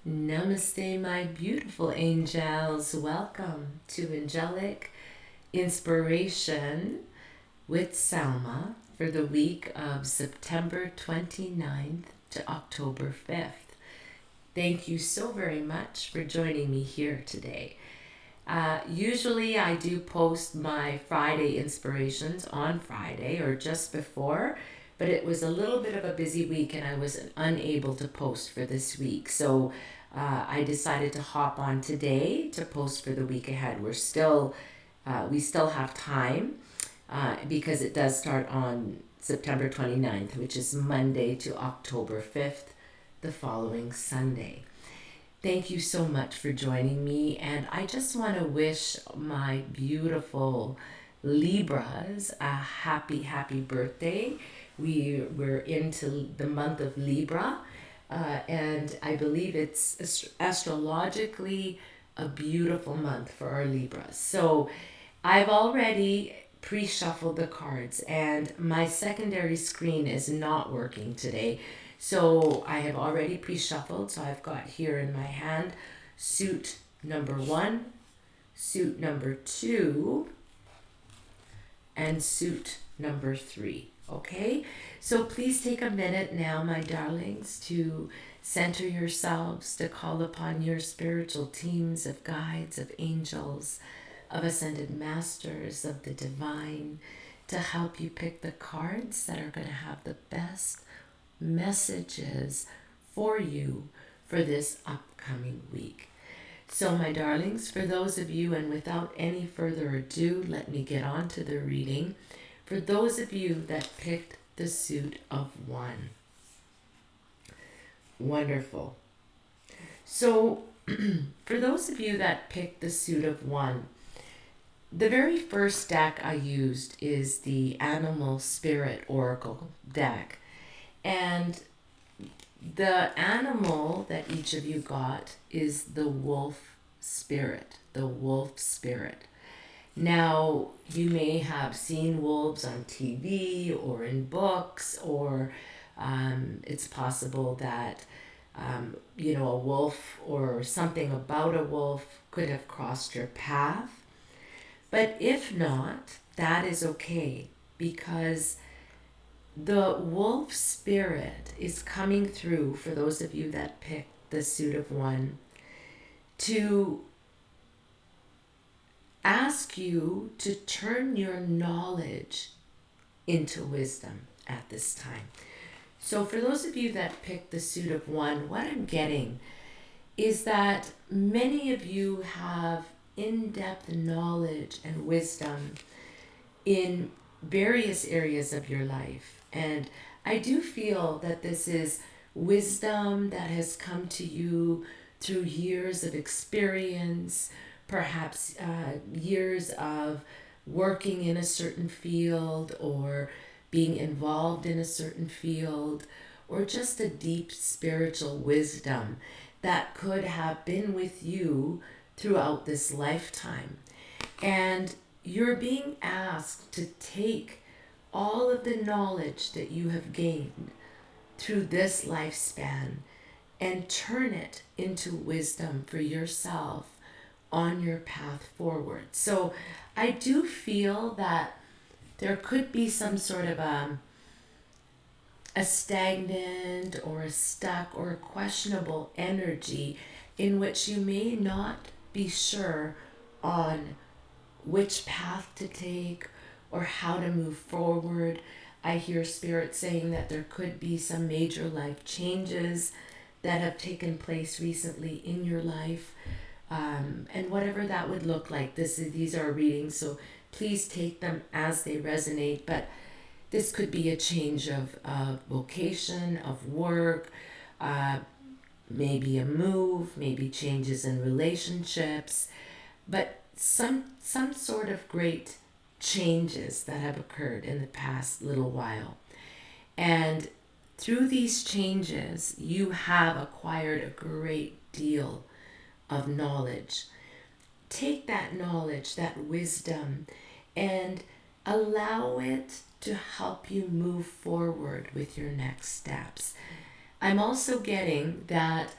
Namaste, my beautiful angels. Welcome to Angelic Inspiration with Salma for the week of September 29th to October 5th. Thank you so very much for joining me here today. Usually, I do post my Friday inspirations on Friday or just before, but it was a little bit of a busy week and I was unable to post for this week. So I decided to hop on today to post for the week ahead. We still have time because it does start on September 29th, which is Monday to October 5th, the following Sunday. Thank you so much for joining me, and I just want to wish my beautiful Libras a happy, happy birthday. We're into the month of Libra, and I believe it's astrologically a beautiful month for our Libras. So I've already pre-shuffled the cards, and my secondary screen is not working today. So I have already pre-shuffled. So I've got here in my hand suit number 1, suit number 2, and suit number 3. Okay? So please take a minute now, my darlings, to center yourselves, to call upon your spiritual teams of guides, of angels, of ascended masters, of the divine, to help you pick the cards that are going to have the best messages for you for this upcoming week. So, my darlings, for those of you, and without any further ado, let me get on to the reading. For those of you that picked the suit of 1, wonderful. So, for those of you that picked the suit of 1, the very first deck I used is the Animal Spirit Oracle deck. And the animal that each of you got is the wolf spirit, the wolf spirit. Now, you may have seen wolves on TV or in books, or it's possible that, a wolf or something about a wolf could have crossed your path. But if not, that is okay, because the wolf spirit is coming through for those of you that picked the suit of 1 to ask you to turn your knowledge into wisdom at this time. So for those of you that picked the suit of 1, what I'm getting is that many of you have in-depth knowledge and wisdom in various areas of your life. And I do feel that this is wisdom that has come to you through years of experience, perhaps years of working in a certain field or being involved in a certain field, or just a deep spiritual wisdom that could have been with you throughout this lifetime. And you're being asked to take all of the knowledge that you have gained through this lifespan and turn it into wisdom for yourself on your path forward. So I do feel that there could be some sort of a stagnant or a stuck or a questionable energy in which you may not be sure on which path to take or how to move forward. I hear Spirit saying that there could be some major life changes that have taken place recently in your life, and whatever that would look like. These are readings, so please take them as they resonate. But this could be a change of vocation, of work, maybe a move, maybe changes in relationships, but some sort of great changes that have occurred in the past little while. And through these changes, you have acquired a great deal of knowledge. Take that knowledge, that wisdom, and allow it to help you move forward with your next steps. I'm also getting that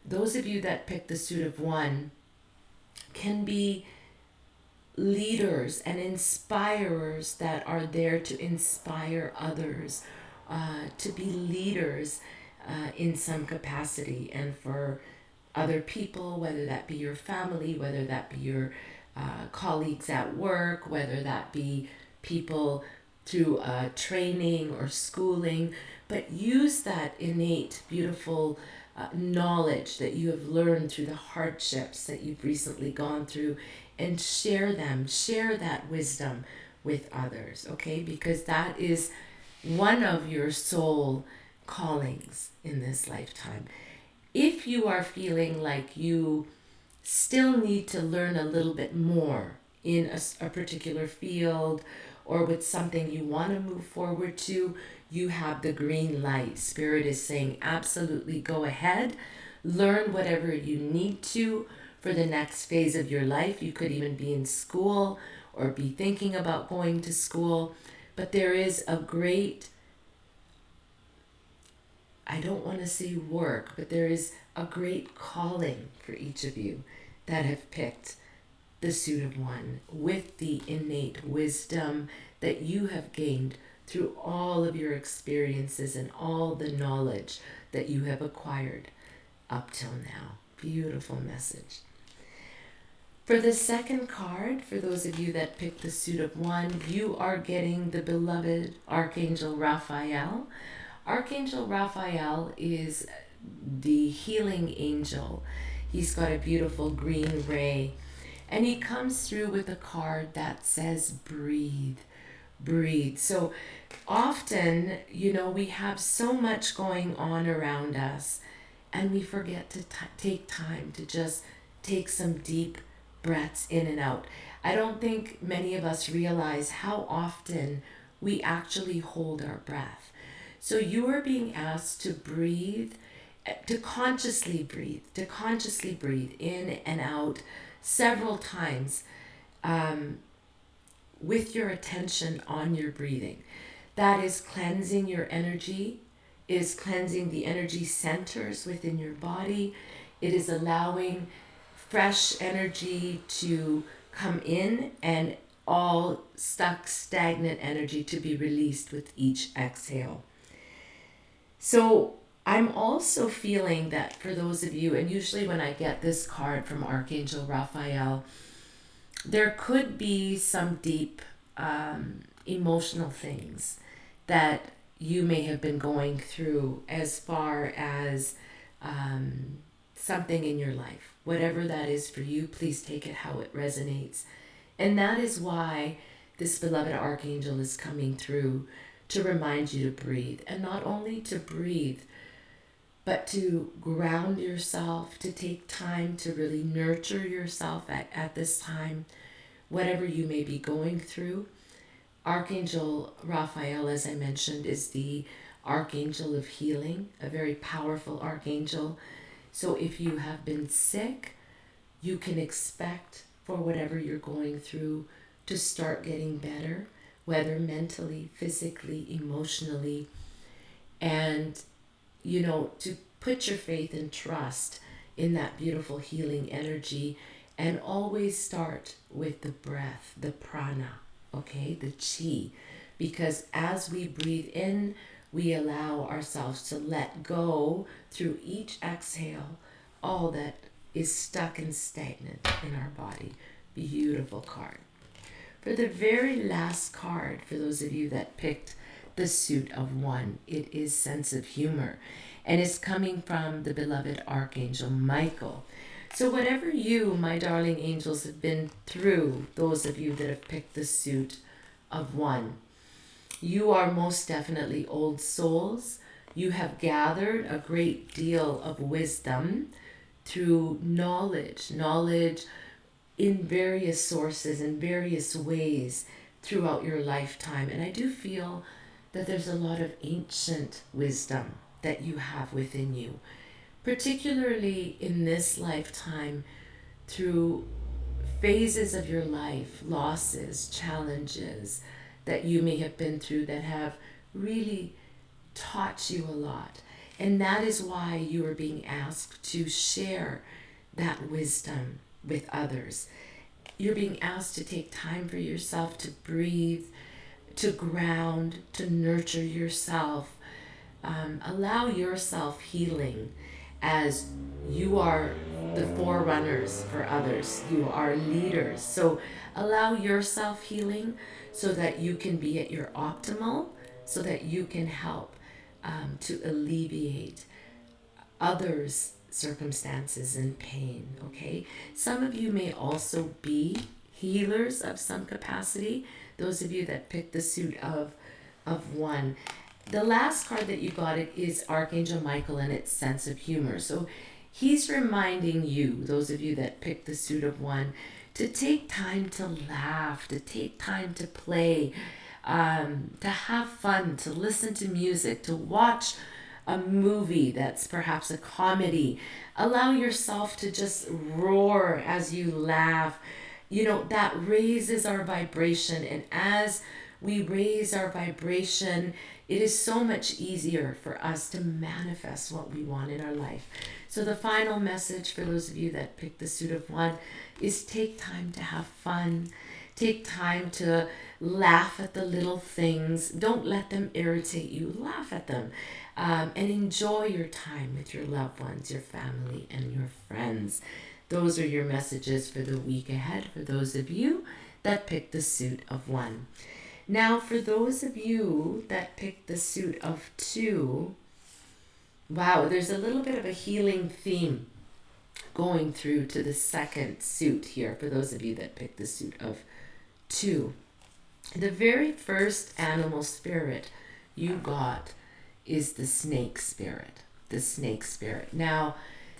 those of you that pick the suit of one can be leaders and inspirers that are there to inspire others, to be leaders in some capacity, and for other people, whether that be your family, whether that be your colleagues at work, whether that be people through training or schooling, but use that innate, beautiful knowledge that you have learned through the hardships that you've recently gone through, and share them, share that wisdom with others, okay? Because that is one of your soul callings in this lifetime. If you are feeling like you still need to learn a little bit more in a particular field, or with something you want to move forward to, you have the green light. Spirit is saying, absolutely go ahead, learn whatever you need to for the next phase of your life. You could even be in school or be thinking about going to school, but there is a great, I don't want to say work, but there is a great calling for each of you that have picked the suit of one, with the innate wisdom that you have gained through all of your experiences and all the knowledge that you have acquired up till now. Beautiful message. For the second card, for those of you that picked the suit of one, you are getting the beloved Archangel Raphael. Archangel Raphael is the healing angel. He's got a beautiful green ray. And he comes through with a card that says, breathe, breathe. So often, we have so much going on around us, and we forget to take time to just take some deep breaths in and out. I don't think many of us realize how often we actually hold our breath. So you are being asked to breathe, to consciously breathe in and out several times, with your attention on your breathing. That is cleansing your energy, is cleansing the energy centers within your body. It is allowing fresh energy to come in, and all stuck, stagnant energy to be released with each exhale. So I'm also feeling that for those of you, and usually when I get this card from Archangel Raphael, there could be some deep emotional things that you may have been going through, as far as something in your life. Whatever that is for you, please take it how it resonates. And that is why this beloved Archangel is coming through to remind you to breathe. And not only to breathe, but to ground yourself, to take time to really nurture yourself at this time, whatever you may be going through. Archangel Raphael, as I mentioned, is the archangel of healing, a very powerful archangel. So if you have been sick, you can expect for whatever you're going through to start getting better, whether mentally, physically, emotionally, and to put your faith and trust in that beautiful healing energy, and always start with the breath, the prana, okay, the chi, because as we breathe in, we allow ourselves to let go through each exhale all that is stuck and stagnant in our body. Beautiful card. For the very last card, for those of you that picked the suit of one, it is sense of humor, and it's coming from the beloved Archangel Michael. So whatever you, my darling angels, have been through, those of you that have picked the suit of one, you are most definitely old souls. You have gathered a great deal of wisdom through knowledge in various sources, in various ways throughout your lifetime. And I do feel that there's a lot of ancient wisdom that you have within you, particularly in this lifetime, through phases of your life, losses, challenges that you may have been through that have really taught you a lot. And that is why you are being asked to share that wisdom with others. You're being asked to take time for yourself to breathe, to ground, to nurture yourself. Allow yourself healing as you are the forerunners for others. You are leaders. So allow yourself healing so that you can be at your optimal, so that you can help to alleviate others' circumstances and pain. Okay? Some of you may also be healers of some capacity. Those of you that picked the suit of one. The last card that you got it is Archangel Michael and its sense of humor. So he's reminding you, those of you that picked the suit of one, to take time to laugh, to take time to play, to have fun, to listen to music, to watch a movie that's perhaps a comedy. Allow yourself to just roar as you laugh. You know, that raises our vibration. And as we raise our vibration, it is so much easier for us to manifest what we want in our life. So the final message for those of you that picked the suit of one is take time to have fun. Take time to laugh at the little things. Don't let them irritate you. Laugh at them. And enjoy your time with your loved ones, your family, and your friends. Those are your messages for the week ahead for those of you that picked the suit of one. Now, for those of you that picked the suit of two, wow, there's a little bit of a healing theme going through to the second suit here for those of you that picked the suit of two. The very first animal spirit you got is the snake spirit. The snake spirit. Now,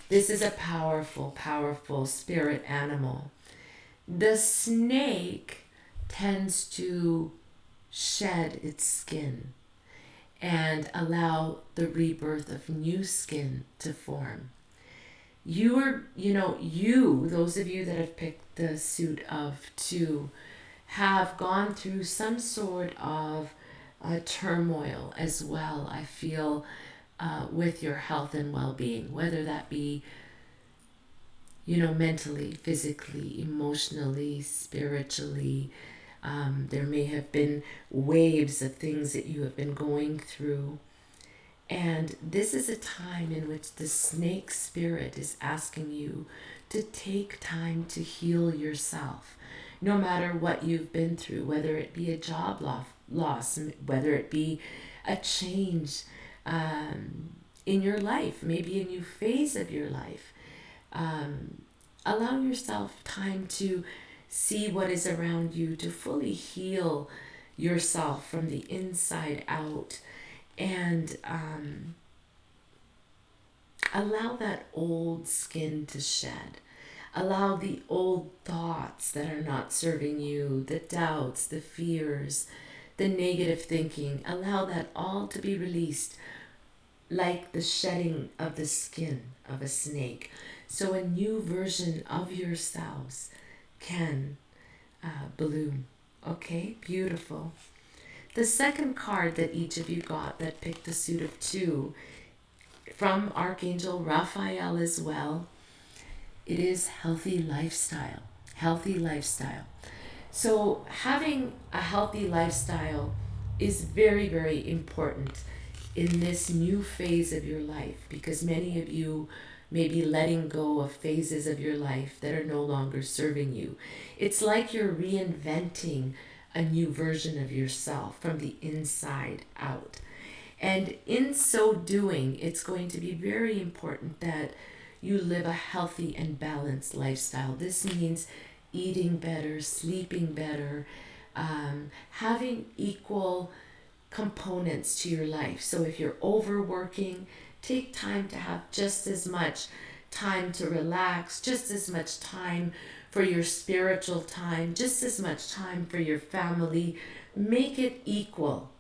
this is a powerful, powerful spirit animal. The snake tends to shed its skin and allow the rebirth of new skin to form. Those of you that have picked the suit of two have gone through some sort of turmoil as well, I feel, with your health and well-being, whether that be mentally, physically, emotionally, spiritually. There may have been waves of things that you have been going through. And this is a time in which the snake spirit is asking you to take time to heal yourself, no matter what you've been through, whether it be a job loss, whether it be a change in your life, maybe a new phase of your life. Allow yourself time to see what is around you, to fully heal yourself from the inside out, and allow that old skin to shed. Allow the old thoughts that are not serving you, the doubts, the fears, the negative thinking, allow that all to be released like the shedding of the skin of a snake. So a new version of yourselves can bloom. Okay, beautiful. The second card that each of you got that picked the suit of two from Archangel Raphael as well, it is healthy lifestyle. Healthy lifestyle. So having a healthy lifestyle is very, very important in this new phase of your life, because many of you may be letting go of phases of your life that are no longer serving you. It's like you're reinventing a new version of yourself from the inside out. And in so doing, it's going to be very important that you live a healthy and balanced lifestyle. This means eating better, sleeping better, having equal components to your life. So if you're overworking, take time to have just as much time to relax, just as much time for your spiritual time, just as much time for your family. Make it equal.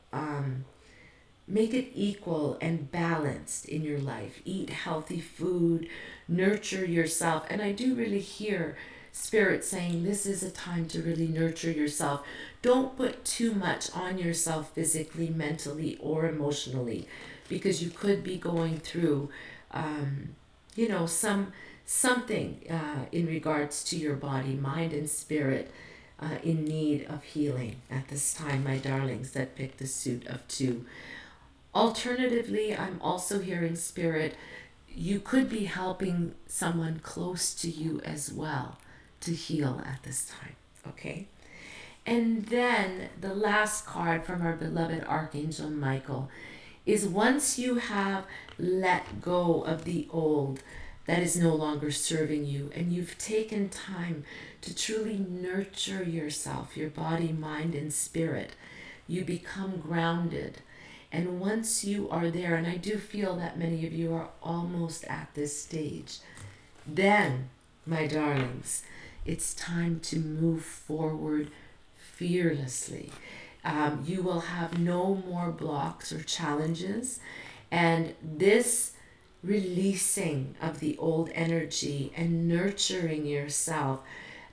Make it equal and balanced in your life. Eat healthy food, nurture yourself. And I do really hear Spirit saying this is a time to really nurture yourself. Don't put too much on yourself physically, mentally, or emotionally. because you could be going through, something in regards to your body, mind, and spirit in need of healing at this time, my darlings that picked the suit of 2. Alternatively, I'm also hearing spirit, you could be helping someone close to you as well to heal at this time, okay? And then the last card from our beloved Archangel Michael is, once you have let go of the old that is no longer serving you, and you've taken time to truly nurture yourself, your body, mind, and spirit, you become grounded. And once you are there, and I do feel that many of you are almost at this stage, then, my darlings, it's time to move forward fearlessly. You will have no more blocks or challenges, and this releasing of the old energy and nurturing yourself,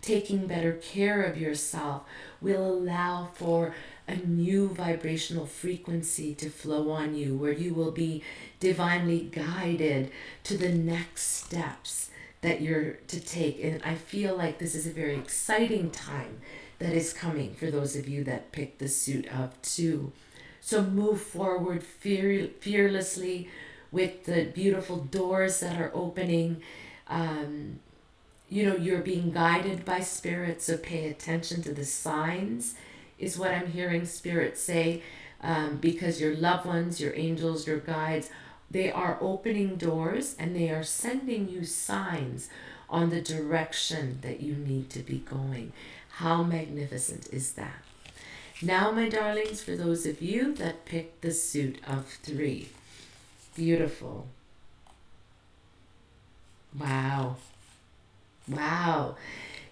taking better care of yourself, will allow for a new vibrational frequency to flow on you, where you will be divinely guided to the next steps that you're to take. And I feel like this is a very exciting time that is coming for those of you that picked the suit of 2. So move forward fearlessly with the beautiful doors that are opening. You're being guided by spirit, so pay attention to the signs, is what I'm hearing spirit say, because your loved ones, your angels, your guides, they are opening doors and they are sending you signs on the direction that you need to be going. How magnificent is that? Now, my darlings, for those of you that picked the suit of 3, beautiful. Wow.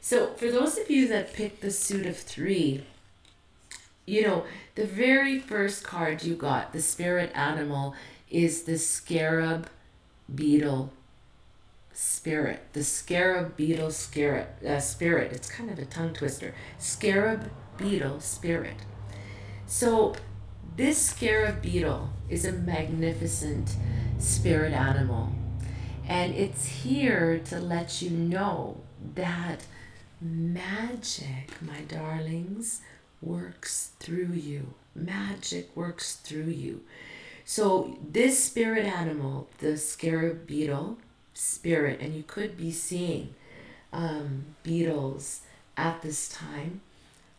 So for those of you that picked the suit of 3, the very first card you got, the spirit animal, is the scarab beetle spirit. The scarab beetle spirit. It's kind of a tongue twister. Scarab beetle spirit. So this scarab beetle is a magnificent spirit animal. And it's here to let you know that magic, my darlings, works through you. Magic works through you. So this spirit animal, the scarab beetle spirit, and you could be seeing beetles at this time,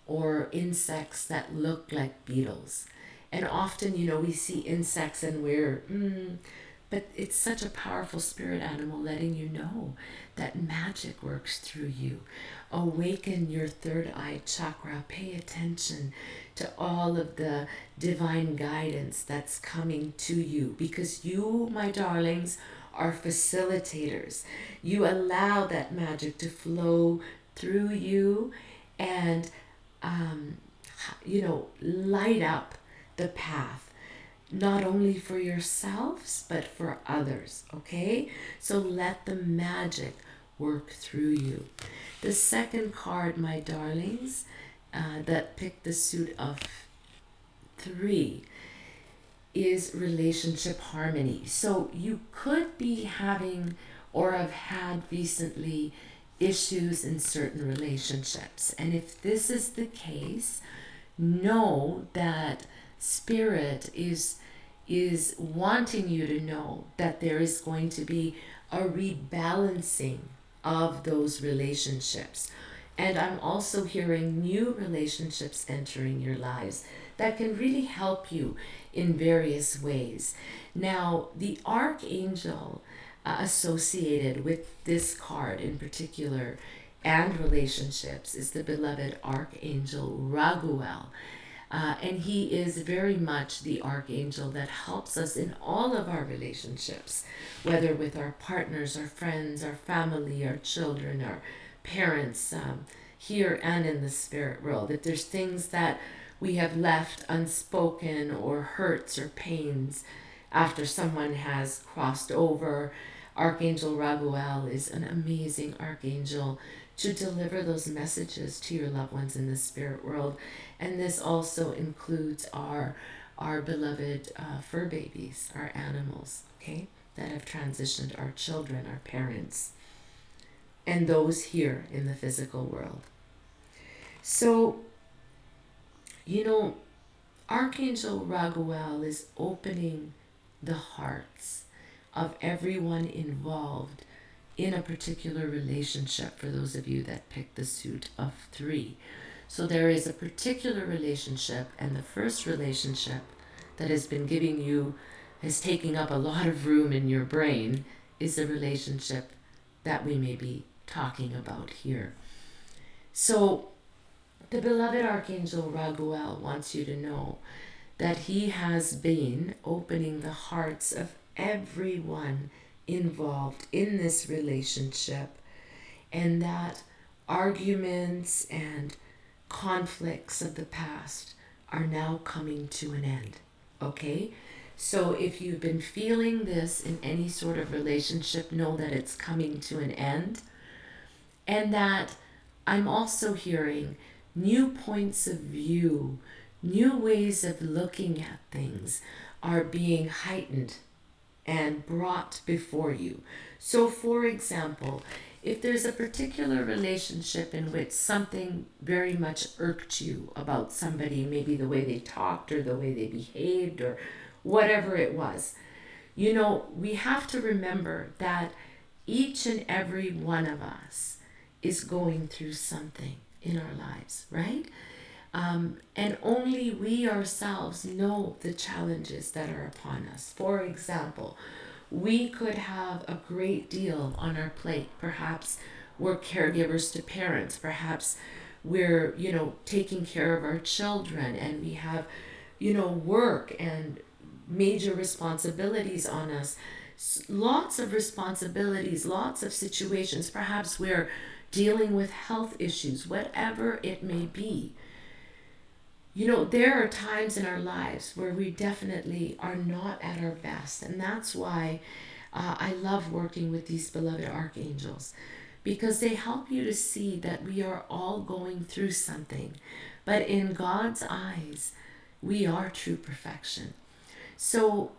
or insects that look like beetles. And often, we see insects and but it's such a powerful spirit animal letting you know that magic works through you. Awaken your third eye chakra. Pay attention to all of the divine guidance that's coming to you, because you, my darlings, are facilitators. You allow that magic to flow through you and, light up the path, not only for yourselves, but for others, okay? So let the magic work through you. The second card, my darlings, that picked the suit of 3, is relationship harmony. So you could be having or have had recently issues in certain relationships. And if this is the case, know that Spirit is wanting you to know that there is going to be a rebalancing of those relationships. And I'm also hearing new relationships entering your lives that can really help you in various ways. Now, the archangel associated with this card in particular and relationships is the beloved Archangel Raguel. And he is very much the archangel that helps us in all of our relationships, whether with our partners, our friends, our family, our children, our parents, here and in the spirit world. If there's things that we have left unspoken, or hurts or pains after someone has crossed over, Archangel Raguel is an amazing archangel to deliver those messages to your loved ones in the spirit world. And this also includes our our beloved fur babies, our animals, okay, that have transitioned, our children, our parents, and those here in the physical world. So, Archangel Raguel is opening the hearts of everyone involved in a particular relationship, for those of you that pick the suit of 3. So there is a particular relationship, and the first relationship that has been giving you, has taking up a lot of room in your brain, is the relationship that we may be talking about here. So the beloved Archangel Raguel wants you to know that he has been opening the hearts of everyone involved in this relationship, and that arguments and conflicts of the past are now coming to an end. Okay? So if you've been feeling this in any sort of relationship, know that it's coming to an end. And that I'm also hearing new points of view, new ways of looking at things are being heightened and brought before you. So, for example, if there's a particular relationship in which something very much irked you about somebody, maybe the way they talked or the way they behaved or whatever it was, we have to remember that each and every one of us is going through something in our lives, right? And only we ourselves know the challenges that are upon us. For example, we could have a great deal on our plate. Perhaps we're caregivers to parents. Perhaps we're, taking care of our children, and we have, work and major responsibilities on us. Lots of responsibilities, lots of situations. Perhaps we're dealing with health issues, whatever it may be. There are times in our lives where we definitely are not at our best. And that's why I love working with these beloved archangels, because they help you to see that we are all going through something. But in God's eyes, we are true perfection. So,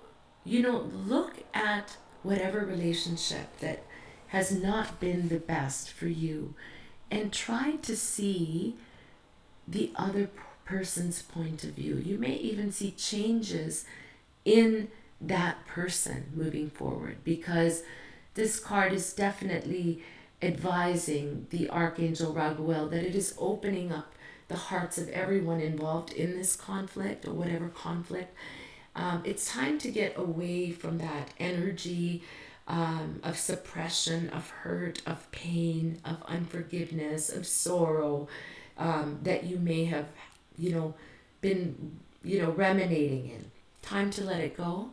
look at whatever relationship that has not been the best for you and try to see the other person's point of view. You may even see changes in that person moving forward, because this card is definitely advising the Archangel Raguel that it is opening up the hearts of everyone involved in this conflict or whatever conflict. It's time to get away from that energy of suppression, of hurt, of pain, of unforgiveness, of sorrow that you may have been, ruminating in. Time to let it go.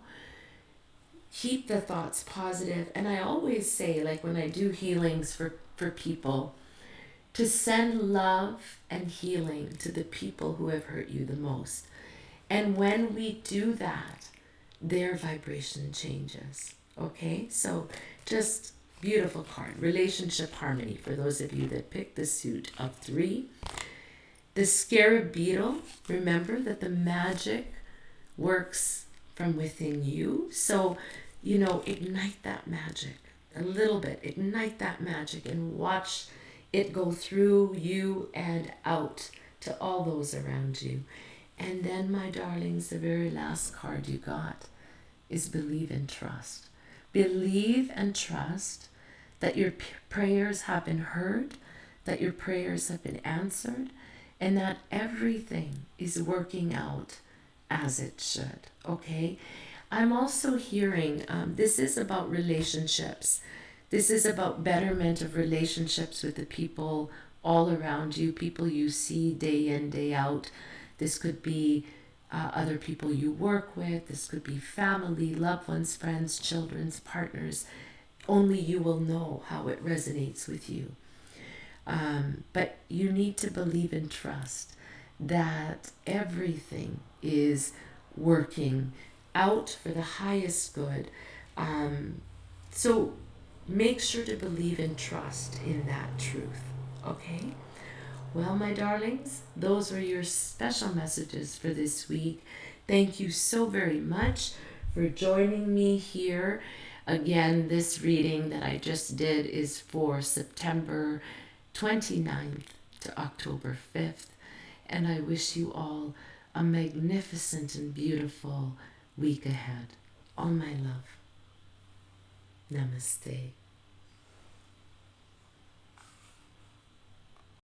Keep the thoughts positive. And I always say, like when I do healings for people, to send love and healing to the people who have hurt you the most. And when we do that, their vibration changes. Okay? So just beautiful card. Relationship harmony for those of you that picked the suit of 3. The scarab beetle, remember that the magic works from within you. So, ignite that magic a little bit. Ignite that magic and watch it go through you and out to all those around you. And then, my darlings, the very last card you got is believe and trust. Believe and trust that your prayers have been heard, that your prayers have been answered, and that everything is working out as it should, okay? I'm also hearing, this is about relationships. This is about betterment of relationships with the people all around you, people you see day in, day out. This could be other people you work with. This could be family, loved ones, friends, children's, partners. Only you will know how it resonates with you. But you need to believe and trust that everything is working out for the highest good. So make sure to believe and trust in that truth. Okay? Well, my darlings, those were your special messages for this week. Thank you so very much for joining me here. Again, this reading that I just did is for September 29th to October 5th. And I wish you all a magnificent and beautiful week ahead. All my love. Namaste.